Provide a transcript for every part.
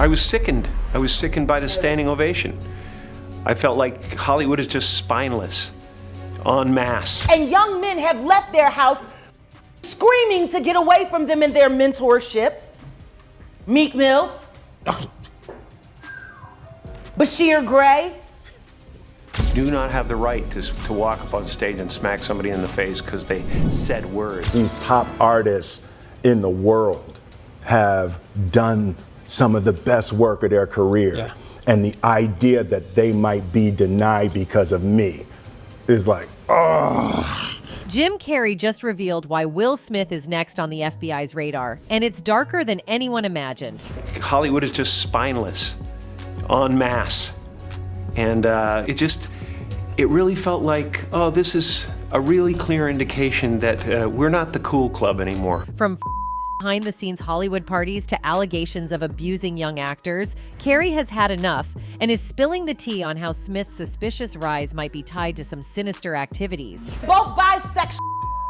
I was sickened. I was sickened by the standing ovation. I felt like Hollywood is just spineless, en masse. And young men have left their house screaming to get away from them in their mentorship. Meek Mills, Bashir Gray. Do not have the right to walk up on stage and smack somebody in the face because they said words. These top artists in the world have done some of the best work of their career. Yeah. And the idea that they might be denied because of me is like, oh. Jim Carrey just revealed why Will Smith is next on the FBI's radar, and it's darker than anyone imagined. Hollywood is just spineless, en masse. And it really felt like, oh, this is a really clear indication that we're not the cool club anymore. From behind-the-scenes Hollywood parties to allegations of abusing young actors, Carrey has had enough and is spilling the tea on how Smith's suspicious rise might be tied to some sinister activities. Both bisexual,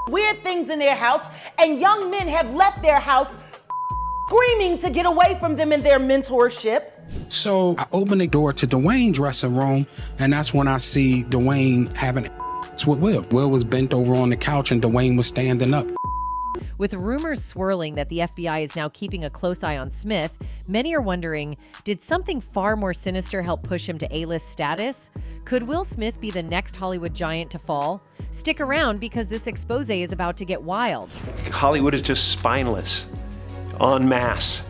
weird things in their house, and young men have left their house screaming to get away from them in their mentorship. So I open the door to Dwayne's dressing room, and that's when I see Dwayne having with Will. Will was bent over on the couch and Dwayne was standing up. With rumors swirling that the FBI is now keeping a close eye on Smith, many are wondering, did something far more sinister help push him to A-list status? Could Will Smith be the next Hollywood giant to fall? Stick around because this expose is about to get wild. Hollywood is just spineless, en masse.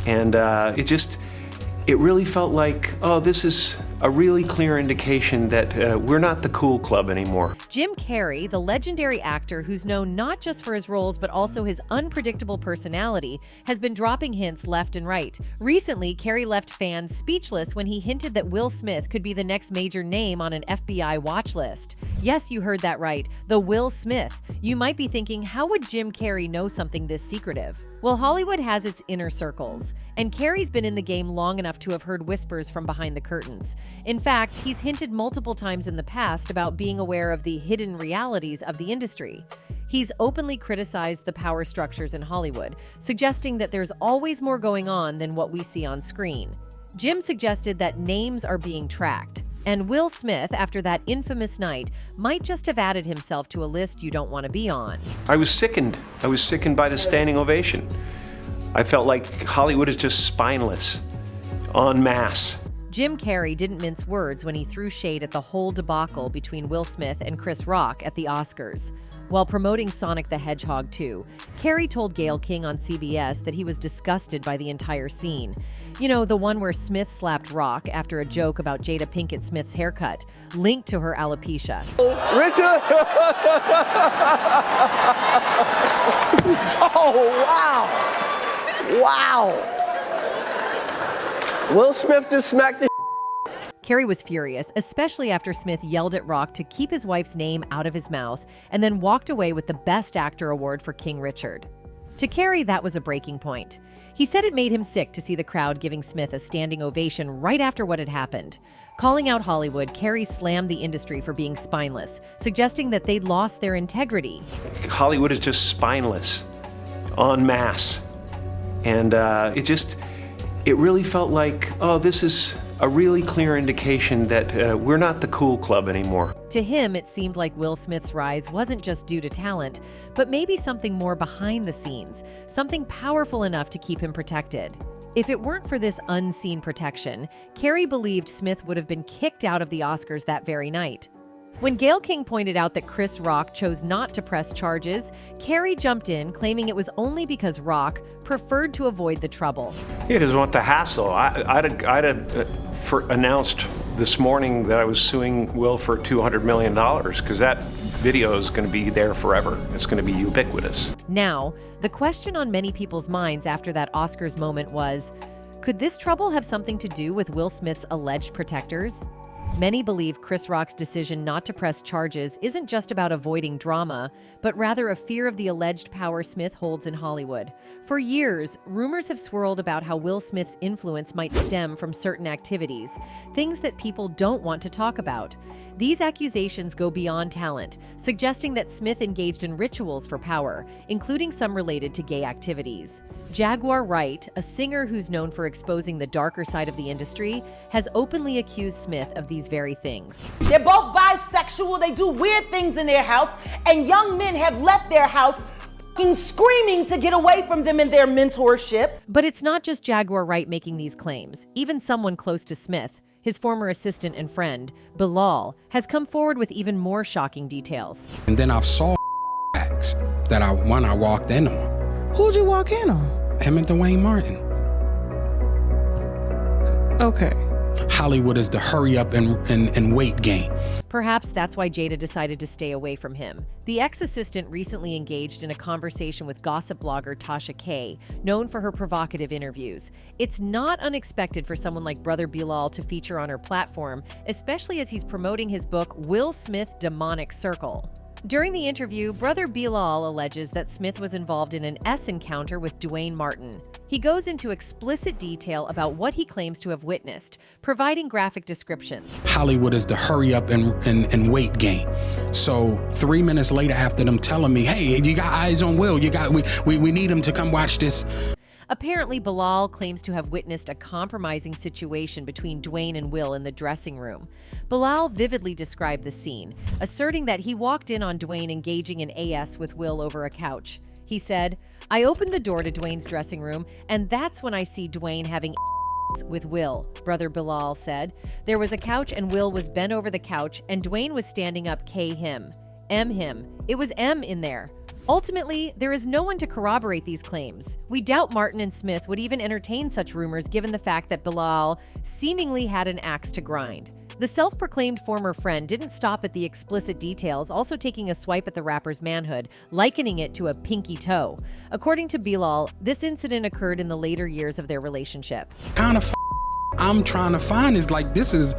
And it really felt like, oh, this is a really clear indication that we're not the cool club anymore. Jim Carrey, the legendary actor who's known not just for his roles but also his unpredictable personality, has been dropping hints left and right. Recently, Carrey left fans speechless when he hinted that Will Smith could be the next major name on an FBI watch list. Yes, you heard that right, the Will Smith. You might be thinking, how would Jim Carrey know something this secretive? Well, Hollywood has its inner circles, and Carrey's been in the game long enough to have heard whispers from behind the curtains. In fact, he's hinted multiple times in the past about being aware of the hidden realities of the industry. He's openly criticized the power structures in Hollywood, suggesting that there's always more going on than what we see on screen. Jim suggested that names are being tracked, and Will Smith, after that infamous night, might just have added himself to a list you don't want to be on. I was sickened. I was sickened by the standing ovation. I felt like Hollywood is just spineless, en masse. Jim Carrey didn't mince words when he threw shade at the whole debacle between Will Smith and Chris Rock at the Oscars. While promoting Sonic the Hedgehog 2, Carrey told Gayle King on CBS that he was disgusted by the entire scene. You know, the one where Smith slapped Rock after a joke about Jada Pinkett Smith's haircut, linked to her alopecia. Richard! Oh, wow! Wow! Will Smith just smacked the Carrey was furious, especially after Smith yelled at Rock to keep his wife's name out of his mouth and then walked away with the Best Actor award for King Richard. To Carrey, that was a breaking point. He said it made him sick to see the crowd giving Smith a standing ovation right after what had happened. Calling out Hollywood, Carrey slammed the industry for being spineless, suggesting that they'd lost their integrity. Hollywood is just spineless, en masse. And it really felt like, oh, this is a really clear indication that we're not the cool club anymore. To him, it seemed like Will Smith's rise wasn't just due to talent, but maybe something more behind the scenes, something powerful enough to keep him protected. If it weren't for this unseen protection, Carrey believed Smith would have been kicked out of the Oscars that very night. When Gayle King pointed out that Chris Rock chose not to press charges, Carrey jumped in, claiming it was only because Rock preferred to avoid the trouble. He doesn't want the hassle. I'd announced this morning that I was suing Will for $200 million because that video is going to be there forever. It's going to be ubiquitous. Now, the question on many people's minds after that Oscars moment was, could this trouble have something to do with Will Smith's alleged protectors? Many believe Chris Rock's decision not to press charges isn't just about avoiding drama, but rather a fear of the alleged power Smith holds in Hollywood. For years, rumors have swirled about how Will Smith's influence might stem from certain activities, things that people don't want to talk about. These accusations go beyond talent, suggesting that Smith engaged in rituals for power, including some related to gay activities. Jaguar Wright, a singer who's known for exposing the darker side of the industry, has openly accused Smith of these very things. They're both bisexual, they do weird things in their house, and young men have left their house screaming to get away from them in their mentorship. But it's not just Jaguar Wright making these claims. Even someone close to Smith, his former assistant and friend, Bilal, has come forward with even more shocking details. And then I saw acts that I walked in on. Who'd you walk in on? Him and Dwayne Martin. Okay. Hollywood is the hurry up and wait game. Perhaps that's why Jada decided to stay away from him. The ex-assistant recently engaged in a conversation with gossip blogger Tasha K, known for her provocative interviews. It's not unexpected for someone like Brother Bilal to feature on her platform, especially as he's promoting his book, Will Smith: Demonic Circle. During the interview, Brother Bilal alleges that Smith was involved in an encounter with Dwayne Martin. He goes into explicit detail about what he claims to have witnessed, providing graphic descriptions. Hollywood is the hurry up and wait game. So 3 minutes later, after them telling me, hey, you got eyes on Will, we need him to come watch this. Apparently, Bilal claims to have witnessed a compromising situation between Dwayne and Will in the dressing room. Bilal vividly described the scene, asserting that he walked in on Dwayne engaging in AS with Will over a couch. He said, "I opened the door to Dwayne's dressing room, and that's when I see Dwayne having with Will," Brother Bilal said. "There was a couch and Will was bent over the couch, and Dwayne was standing up him. It was M in there." Ultimately, there is no one to corroborate these claims. We doubt Martin and Smith would even entertain such rumors given the fact that Bilal seemingly had an axe to grind. The self-proclaimed former friend didn't stop at the explicit details, also taking a swipe at the rapper's manhood, likening it to a pinky toe. According to Bilal, this incident occurred in the later years of their relationship. Kind of I'm trying to find is like, this is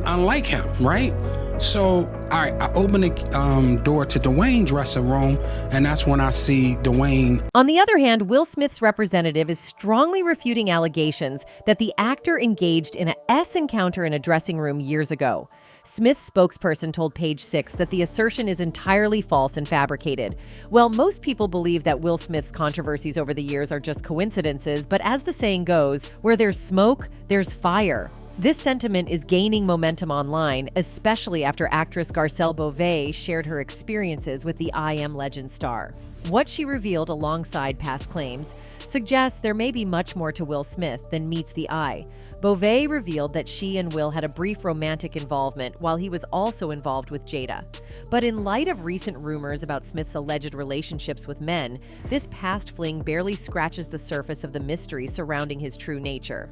unlike him, right? So, all right, I open the door to Dwayne's dressing room, and that's when I see Dwayne. On the other hand, Will Smith's representative is strongly refuting allegations that the actor engaged in a encounter in a dressing room years ago. Smith's spokesperson told Page Six that the assertion is entirely false and fabricated. Well, most people believe that Will Smith's controversies over the years are just coincidences, but as the saying goes, where there's smoke, there's fire. This sentiment is gaining momentum online, especially after actress Garcelle Beauvais shared her experiences with the I Am Legend star. What she revealed alongside past claims suggests there may be much more to Will Smith than meets the eye. Beauvais revealed that she and Will had a brief romantic involvement while he was also involved with Jada. But in light of recent rumors about Smith's alleged relationships with men, this past fling barely scratches the surface of the mystery surrounding his true nature.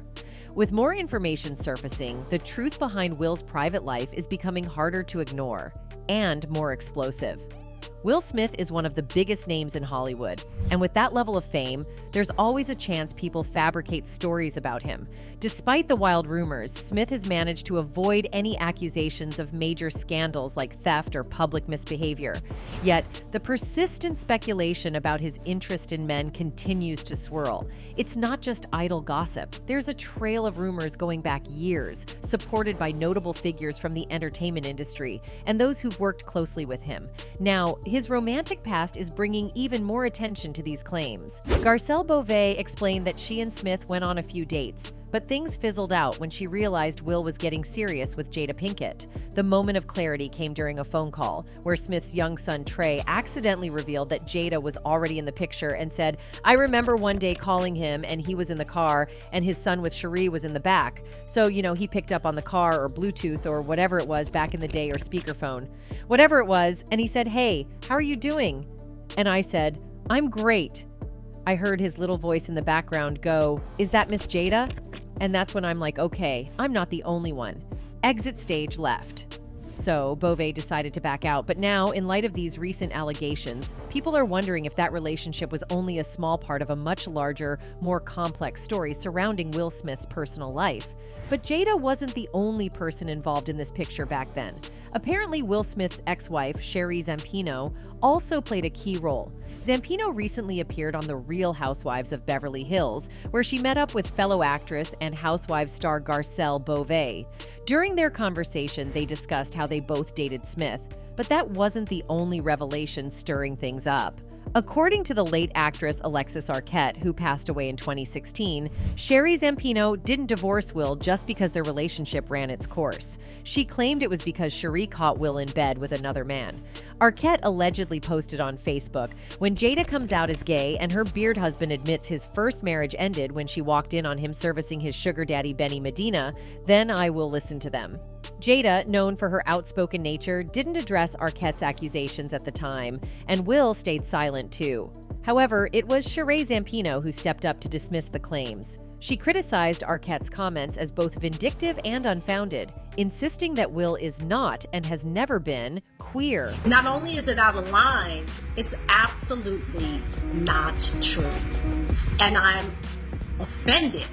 With more information surfacing, the truth behind Will's private life is becoming harder to ignore and more explosive. Will Smith is one of the biggest names in Hollywood, and with that level of fame, there's always a chance people fabricate stories about him. Despite the wild rumors, Smith has managed to avoid any accusations of major scandals like theft or public misbehavior. Yet, the persistent speculation about his interest in men continues to swirl. It's not just idle gossip. There's a trail of rumors going back years, supported by notable figures from the entertainment industry and those who've worked closely with him. Now, his romantic past is bringing even more attention to these claims. Garcelle Beauvais explained that she and Smith went on a few dates, but things fizzled out when she realized Will was getting serious with Jada Pinkett. The moment of clarity came during a phone call where Smith's young son Trey accidentally revealed that Jada was already in the picture and said, "I remember one day calling him and he was in the car and his son with Cherie was in the back. So, he picked up on the car or Bluetooth or whatever it was back in the day or speakerphone. Whatever it was, and he said, 'Hey, how are you doing?' And I said, 'I'm great.' I heard his little voice in the background go, 'Is that Miss Jada?' And that's when I'm like, okay, I'm not the only one. Exit stage left." So Beauvais decided to back out, but now, in light of these recent allegations, people are wondering if that relationship was only a small part of a much larger, more complex story surrounding Will Smith's personal life. But Jada wasn't the only person involved in this picture back then. Apparently, Will Smith's ex-wife, Sherry Zampino, also played a key role. Zampino recently appeared on The Real Housewives of Beverly Hills, where she met up with fellow actress and Housewives star Garcelle Beauvais. During their conversation, they discussed how they both dated Smith, but that wasn't the only revelation stirring things up. According to the late actress Alexis Arquette, who passed away in 2016, Sherry Zampino didn't divorce Will just because their relationship ran its course. She claimed it was because Sherry caught Will in bed with another man. Arquette allegedly posted on Facebook, "When Jada comes out as gay and her beard husband admits his first marriage ended when she walked in on him servicing his sugar daddy Benny Medina, then I will listen to them." Jada, known for her outspoken nature, didn't address Arquette's accusations at the time, and Will stayed silent too. However, it was Sherry Zampino who stepped up to dismiss the claims. She criticized Arquette's comments as both vindictive and unfounded, insisting that Will is not and has never been queer. Not only is it out of line, it's absolutely not true. And I'm offended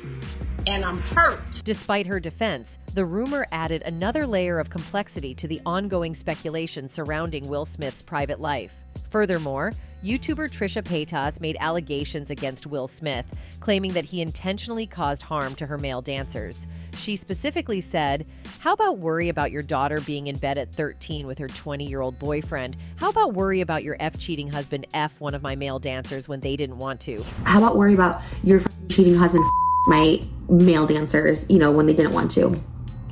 and I'm hurt. Despite her defense, the rumor added another layer of complexity to the ongoing speculation surrounding Will Smith's private life. Furthermore, YouTuber Trisha Paytas made allegations against Will Smith, claiming that he intentionally caused harm to her male dancers. She specifically said, "How about worry about your daughter being in bed at 13 with her 20-year-old boyfriend? How about worry about your cheating husband one of my male dancers when they didn't want to? How about worry about your cheating husband my male dancers, when they didn't want to?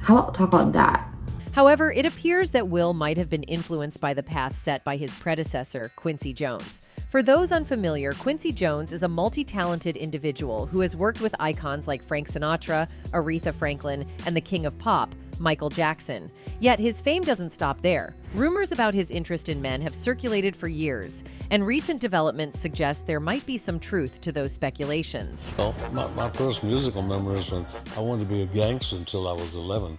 How about talk about that?" However, it appears that Will might have been influenced by the path set by his predecessor, Quincy Jones. For those unfamiliar, Quincy Jones is a multi-talented individual who has worked with icons like Frank Sinatra, Aretha Franklin, and the king of pop, Michael Jackson. Yet his fame doesn't stop there. Rumors about his interest in men have circulated for years, and recent developments suggest there might be some truth to those speculations. Well, my first musical memory is when I wanted to be a gangster until I was 11.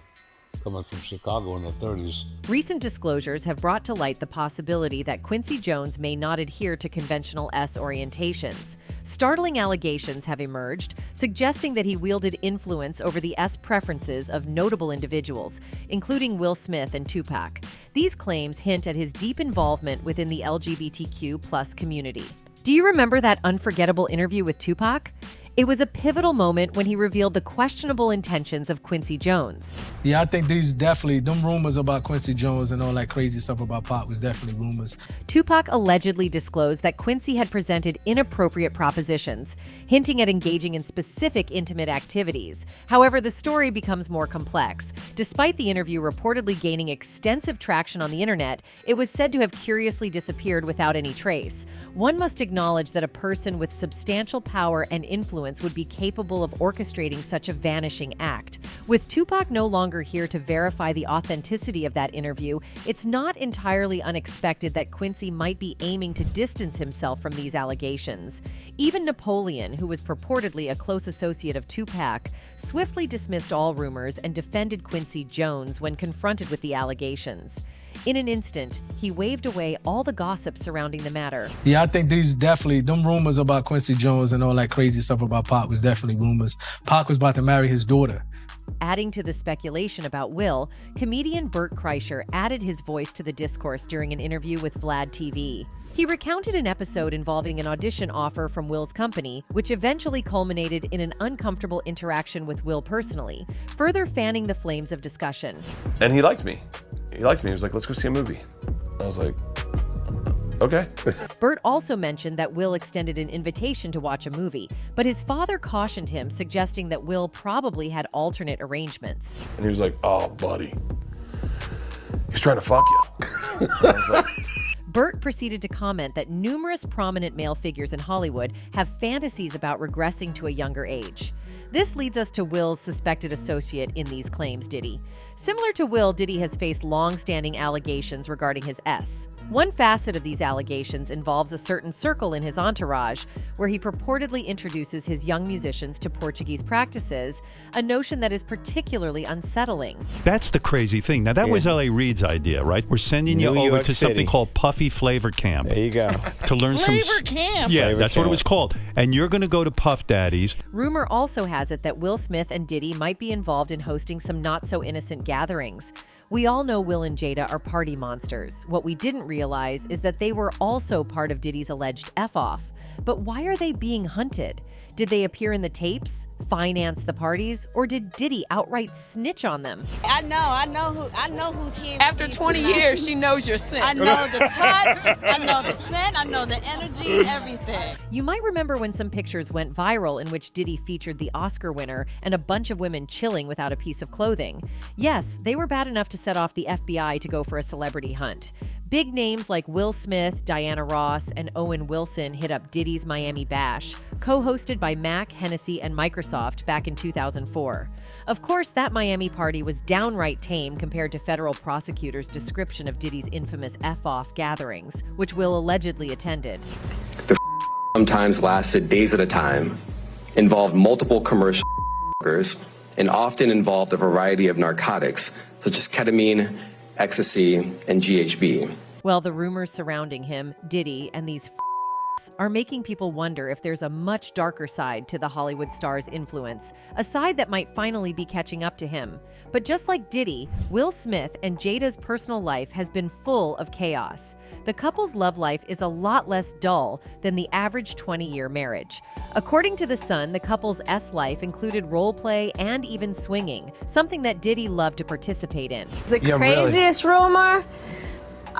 Coming from Chicago in the 30s. Recent disclosures have brought to light the possibility that Quincy Jones may not adhere to conventional S orientations. Startling allegations have emerged, suggesting that he wielded influence over the S preferences of notable individuals, including Will Smith and Tupac. These claims hint at his deep involvement within the LGBTQ+ community. Do you remember that unforgettable interview with Tupac? It was a pivotal moment when he revealed the questionable intentions of Quincy Jones. Yeah, I think them rumors about Quincy Jones and all that crazy stuff about Pop was definitely rumors. Tupac allegedly disclosed that Quincy had presented inappropriate propositions, hinting at engaging in specific intimate activities. However, the story becomes more complex. Despite the interview reportedly gaining extensive traction on the internet, it was said to have curiously disappeared without any trace. One must acknowledge that a person with substantial power and influence would be capable of orchestrating such a vanishing act. With Tupac no longer here to verify the authenticity of that interview, it's not entirely unexpected that Quincy might be aiming to distance himself from these allegations. Even Napoleon, who was purportedly a close associate of Tupac, swiftly dismissed all rumors and defended Quincy Jones when confronted with the allegations. In an instant, he waved away all the gossip surrounding the matter. Yeah, I think them rumors about Quincy Jones and all that crazy stuff about Pop was definitely rumors. Pac was about to marry his daughter. Adding to the speculation about Will, comedian Bert Kreischer added his voice to the discourse during an interview with Vlad TV. He recounted an episode involving an audition offer from Will's company, which eventually culminated in an uncomfortable interaction with Will personally, further fanning the flames of discussion. And he liked me. He was like, "Let's go see a movie." I was like, okay. Bert also mentioned that Will extended an invitation to watch a movie, but his father cautioned him, suggesting that Will probably had alternate arrangements. And he was like, "Oh, buddy, he's trying to fuck you." I was like, Burt proceeded to comment that numerous prominent male figures in Hollywood have fantasies about regressing to a younger age. This leads us to Will's suspected associate in these claims, Diddy. Similar to Will, Diddy has faced long-standing allegations regarding his S. One facet of these allegations involves a certain circle in his entourage, where he purportedly introduces his young musicians to Portuguese practices, a notion that is particularly unsettling. That's the crazy thing. Now, that was L.A. Reid's idea, right? We're sending you New over York to City. something called Puffy Flavor Camp. There you go. To learn Flavor Camp. Yeah, Flavor that's what it Camp. was called. And you're going to go to Puff Daddy's. Rumor also has it that Will Smith and Diddy might be involved in hosting some not-so-innocent gatherings. We all know Will and Jada are party monsters. What we didn't realize is that they were also part of Diddy's alleged F-off. But why are they being hunted? Did they appear in the tapes, finance the parties, or did Diddy outright snitch on them? I know who's here. After 20 years, she knows your scent. I know the touch, I know the scent, I know the energy, everything. You might remember when some pictures went viral in which Diddy featured the Oscar winner and a bunch of women chilling without a piece of clothing. Yes, they were bad enough to set off the FBI to go for a celebrity hunt. Big names like Will Smith, Diana Ross, and Owen Wilson hit up Diddy's Miami Bash, co-hosted by Mac, Hennessy, and Microsoft back in 2004. Of course, that Miami party was downright tame compared to federal prosecutors' description of Diddy's infamous F-off gatherings, which Will allegedly attended. The sometimes lasted days at a time, involved multiple commercial workers, and often involved a variety of narcotics, such as ketamine, ecstasy, and GHB. Well, the rumors surrounding him, Diddy, and these are making people wonder if there's a much darker side to the Hollywood star's influence, a side that might finally be catching up to him. But just like Diddy, Will Smith and Jada's personal life has been full of chaos. The couple's love life is a lot less dull than the average 20-year marriage. According to The Sun, the couple's S life included role play and even swinging, something that Diddy loved to participate in. The craziest rumor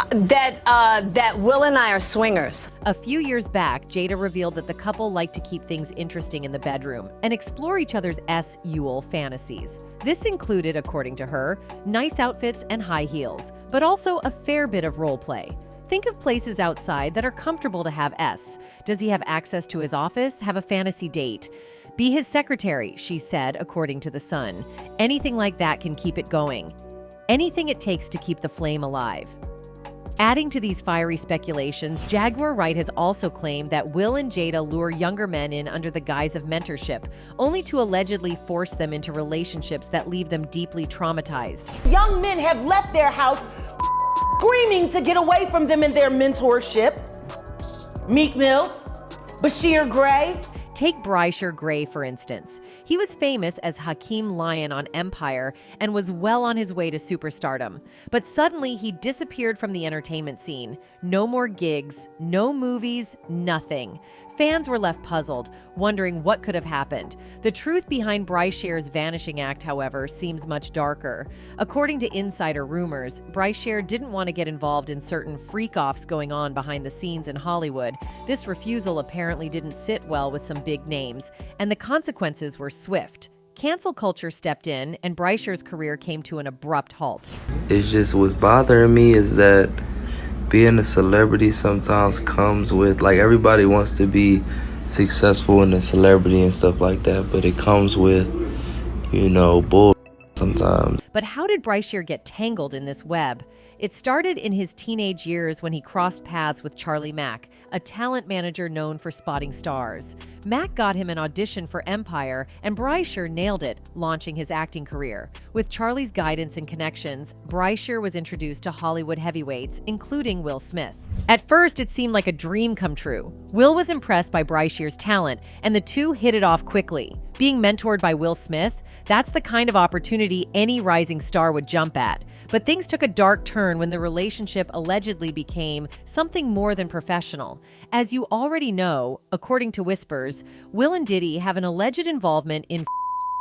that Will and I are swingers. A few years back, Jada revealed that the couple liked to keep things interesting in the bedroom and explore each other's S-Yule fantasies. This included, according to her, nice outfits and high heels, but also a fair bit of role play. Think of places outside that are comfortable to have S. Does he have access to his office? Have a fantasy date? Be his secretary, she said, according to The Sun. Anything like that can keep it going. Anything it takes to keep the flame alive. Adding to these fiery speculations, Jaguar Wright has also claimed that Will and Jada lure younger men in under the guise of mentorship, only to allegedly force them into relationships that leave them deeply traumatized. Young men have left their house screaming to get away from them in their mentorship. Meek Mills, Bashir Gray. Take Brysher Gray, for instance. He was famous as Hakeem Lyon on Empire and was well on his way to superstardom. But suddenly he disappeared from the entertainment scene. No more gigs, no movies, nothing. Fans were left puzzled, wondering what could have happened. The truth behind Brysher's vanishing act, however, seems much darker. According to insider rumors, Brysher didn't want to get involved in certain freak-offs going on behind the scenes in Hollywood. This refusal apparently didn't sit well with some big names, and the consequences were swift. Cancel culture stepped in, and Brysher's career came to an abrupt halt. It just what's bothering me is that being a celebrity sometimes comes with, like, everybody wants to be successful in a celebrity and stuff like that, but it comes with, bull sometimes. But how did Brysher get tangled in this web? It started in his teenage years when he crossed paths with Charlie Mack, a talent manager known for spotting stars. Mack got him an audition for Empire, and Brysher nailed it, launching his acting career. With Charlie's guidance and connections, Brysher was introduced to Hollywood heavyweights, including Will Smith. At first, it seemed like a dream come true. Will was impressed by Brysher's talent, and the two hit it off quickly. Being mentored by Will Smith, that's the kind of opportunity any rising star would jump at. But things took a dark turn when the relationship allegedly became something more than professional. As you already know, according to whispers, Will and Diddy have an alleged involvement in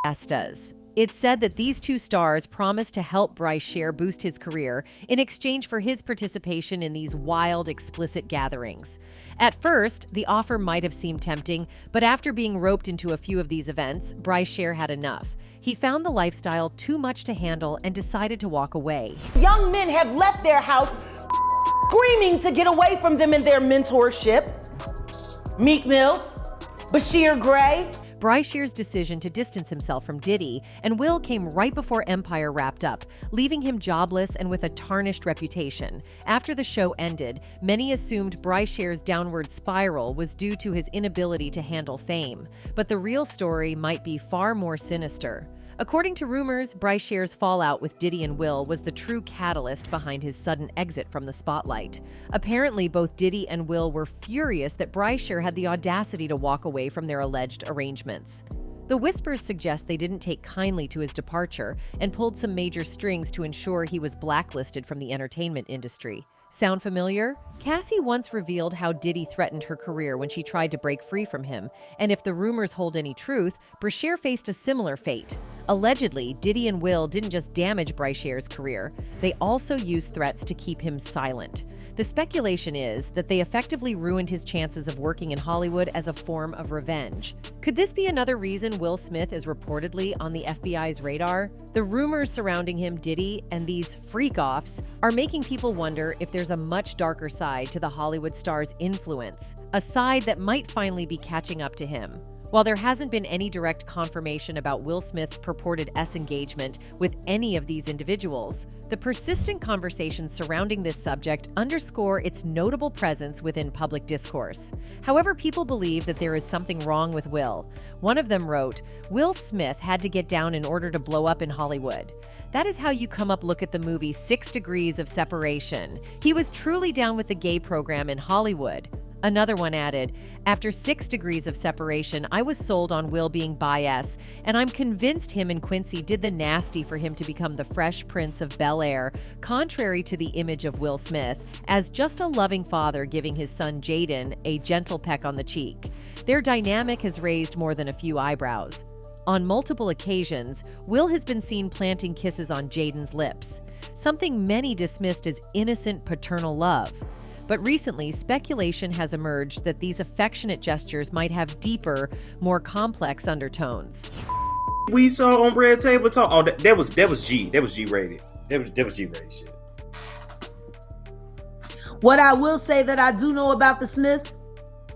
fiestas. It's said that these two stars promised to help Brysher boost his career in exchange for his participation in these wild, explicit gatherings. At first, the offer might have seemed tempting, but after being roped into a few of these events, Brysher had enough. He found the lifestyle too much to handle and decided to walk away. Young men have left their house screaming to get away from them in their mentorship. Meek Mills, Bashir Gray. Bry Shear's decision to distance himself from Diddy and Will came right before Empire wrapped up, leaving him jobless and with a tarnished reputation. After the show ended, many assumed Bry Shear's downward spiral was due to his inability to handle fame. But the real story might be far more sinister. According to rumors, Bry Shear's fallout with Diddy and Will was the true catalyst behind his sudden exit from the spotlight. Apparently, both Diddy and Will were furious that Bry Shear had the audacity to walk away from their alleged arrangements. The whispers suggest they didn't take kindly to his departure and pulled some major strings to ensure he was blacklisted from the entertainment industry. Sound familiar? Cassie once revealed how Diddy threatened her career when she tried to break free from him, and if the rumors hold any truth, Bry Shear faced a similar fate. Allegedly, Diddy and Will didn't just damage Bry Shear's career, they also used threats to keep him silent. The speculation is that they effectively ruined his chances of working in Hollywood as a form of revenge. Could this be another reason Will Smith is reportedly on the FBI's radar? The rumors surrounding him, Diddy, and these freak-offs are making people wonder if there's a much darker side to the Hollywood star's influence, a side that might finally be catching up to him. While there hasn't been any direct confirmation about Will Smith's purported engagement with any of these individuals, the persistent conversations surrounding this subject underscore its notable presence within public discourse. However, people believe that there is something wrong with Will. One of them wrote, "Will Smith had to get down in order to blow up in Hollywood. That is how you come up look at the movie 6 Degrees of Separation. He was truly down with the gay program in Hollywood." Another one added, "After 6 Degrees of Separation, I was sold on Will being bi-S, and I'm convinced him and Quincy did the nasty for him to become the Fresh Prince of Bel-Air, contrary to the image of Will Smith, as just a loving father giving his son Jaden a gentle peck on the cheek. Their dynamic has raised more than a few eyebrows." On multiple occasions, Will has been seen planting kisses on Jaden's lips, something many dismissed as innocent paternal love. But recently, speculation has emerged that these affectionate gestures might have deeper, more complex undertones. We saw on Red Table Talk. Oh, that was G. That was G rated. That was G rated shit. What I will say that I do know about the Smiths.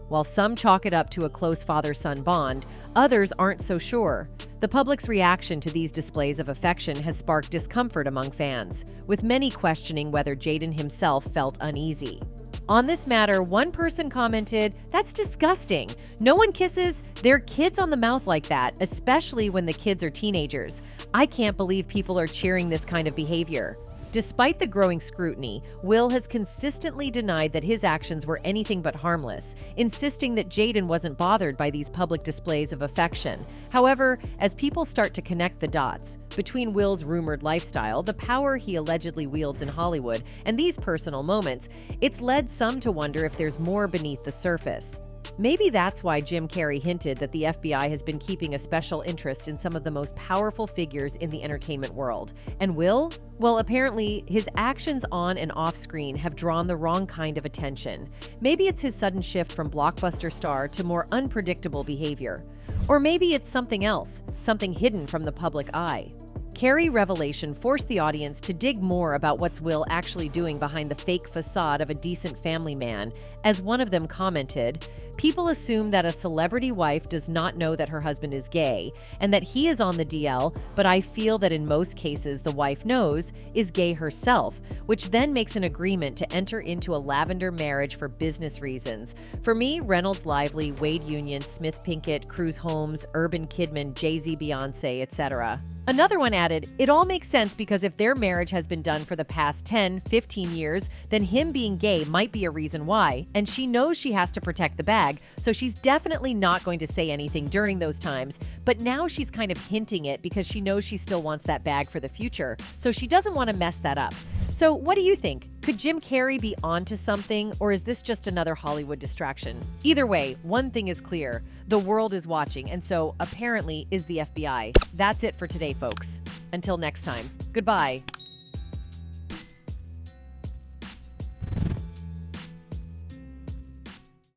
While some chalk it up to a close father-son bond, others aren't so sure. The public's reaction to these displays of affection has sparked discomfort among fans, with many questioning whether Jaden himself felt uneasy. On this matter, one person commented, "That's disgusting. No one kisses their kids on the mouth like that, especially when the kids are teenagers. I can't believe people are cheering this kind of behavior." Despite the growing scrutiny, Will has consistently denied that his actions were anything but harmless, insisting that Jaden wasn't bothered by these public displays of affection. However, as people start to connect the dots between Will's rumored lifestyle, the power he allegedly wields in Hollywood, and these personal moments, it's led some to wonder if there's more beneath the surface. Maybe that's why Jim Carrey hinted that the FBI has been keeping a special interest in some of the most powerful figures in the entertainment world. And Will? Well, apparently, his actions on and off screen have drawn the wrong kind of attention. Maybe it's his sudden shift from blockbuster star to more unpredictable behavior. Or maybe it's something else, something hidden from the public eye. Carrey revelation forced the audience to dig more about what's Will actually doing behind the fake facade of a decent family man. As one of them commented, "People assume that a celebrity wife does not know that her husband is gay and that he is on the DL, but I feel that in most cases the wife knows, is gay herself, which then makes an agreement to enter into a lavender marriage for business reasons. For me, Reynolds Lively, Wade Union, Smith Pinkett, Cruz Holmes, Urban Kidman, Jay-Z, Beyonce, etc." Another one added, "It all makes sense because if their marriage has been done for the past 10, 15 years, then him being gay might be a reason why, and she knows she has to protect the bag, so she's definitely not going to say anything during those times, but now she's kind of hinting it because she knows she still wants that bag for the future, so she doesn't want to mess that up." So what do you think? Could Jim Carrey be onto something, or is this just another Hollywood distraction? Either way, one thing is clear. The world is watching, and so apparently is the FBI. That's it for today, folks. Until next time, goodbye.